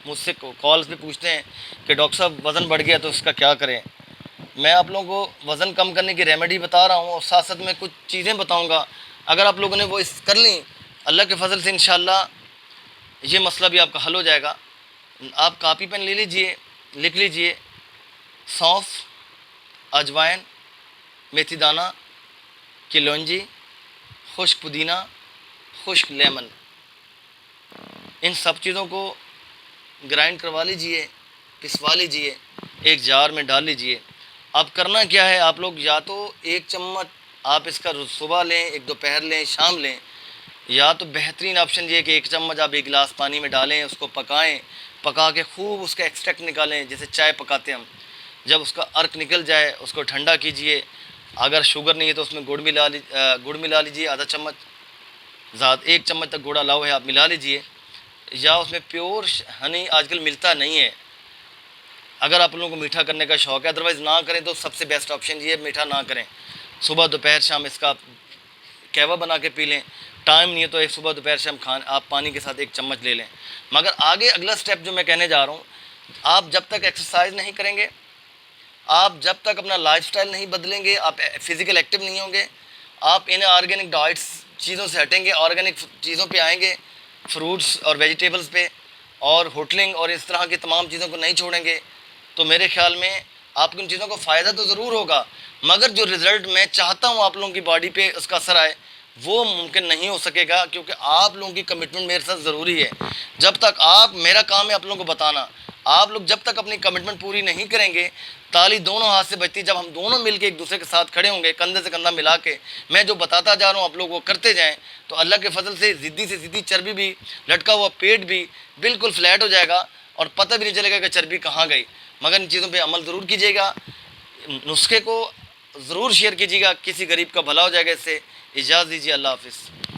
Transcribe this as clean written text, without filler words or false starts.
मुझसे कॉल्स पे पूछते हैं कि डॉक्टर साहब वज़न बढ़ गया तो इसका क्या करें। मैं आप लोगों को वज़न कम करने की रेमेडी बता रहा हूँ और साथ साथ में कुछ चीज़ें बताऊँगा। अगर आप लोगों ने वो इस कर ली, अल्लाह के फ़ज़ल से इंशाअल्लाह ये मसला भी आपका हल हो जाएगा। आप कापी पेन ले लीजिए, लिख लीजिए। सौंफ, अजवाइन, मेथी दाना, चिलौंजी, खुश्क पुदीना, खुश्क लेमन, इन सब चीज़ों को ग्राइंड करवा लीजिए, पिसवा लीजिए, एक जार में डाल लीजिए। अब करना क्या है, आप लोग या तो 1 चम्मच आप इसका सुबह लें, एक दोपहर लें, शाम लें, या तो बेहतरीन ऑप्शन ये है कि 1 चम्मच आप 1 गिलास पानी में डालें, उसको पकाएं, पका के खूब उसका एक्सट्रैक्ट निकालें, जैसे चाय पकाते हैं हम। जब उसका अर्क निकल जाए उसको ठंडा कीजिए। अगर शुगर नहीं है तो उसमें गुड़ मिला लीजिए, आधा चम्मच, ज़्यादा 1 चम्मच तक गुड़ अलाउ है, आप मिला लीजिए। या उसमें प्योर हनी आजकल मिलता नहीं है, अगर आप लोगों को मीठा करने का शौक़ है। अदरवाइज़ ना करें तो सबसे बेस्ट ऑप्शन ये है, मीठा ना करें। सुबह दोपहर शाम इसका आप कहवा बना के पी लें। टाइम नहीं है तो एक सुबह दोपहर शाम आप पानी के साथ 1 चम्मच ले लें। मगर आगे अगला स्टेप जो मैं कहने जा रहा हूँ, आप जब तक एक्सरसाइज नहीं करेंगे, आप जब तक अपना लाइफस्टाइल नहीं बदलेंगे, आप फिज़िकल एक्टिव नहीं होंगे, आप इन ऑर्गेनिक डाइट्स चीज़ों से हटेंगे, ऑर्गेनिक चीज़ों पे आएंगे, फ्रूट्स और वेजिटेबल्स पे, और होटलिंग और इस तरह की तमाम चीज़ों को नहीं छोड़ेंगे, तो मेरे ख़्याल में आपको इन चीज़ों को फ़ायदा तो ज़रूर होगा, मगर जो रिज़ल्ट मैं चाहता हूँ आप लोगों की बॉडी पे उसका असर आए, वो मुमकिन नहीं हो सकेगा, क्योंकि आप लोगों की कमिटमेंट मेरे साथ ज़रूरी है। जब तक आप, मेरा काम है आप लोगों को बताना, आप लोग जब तक अपनी कमिटमेंट पूरी नहीं करेंगे, ताली दोनों हाथ से बजती। जब हम दोनों मिलके एक दूसरे के साथ खड़े होंगे, कंधे से कंधा मिला के, मैं जो बताता जा रहा हूँ आप लोग वो करते जाएं, तो अल्लाह के फजल से ज़िद्दी चर्बी भी, लटका हुआ पेट भी बिल्कुल फ्लैट हो जाएगा और पता भी नहीं चलेगा कि चर्बी कहाँ गई। मगर इन चीज़ों पे अमल ज़रूर कीजिएगा, नुस्खे को ज़रूर शेयर कीजिएगा, किसी गरीब का भला हो जाएगा इससे। इजाज़त दीजिए, अल्लाह हाफ़िज़।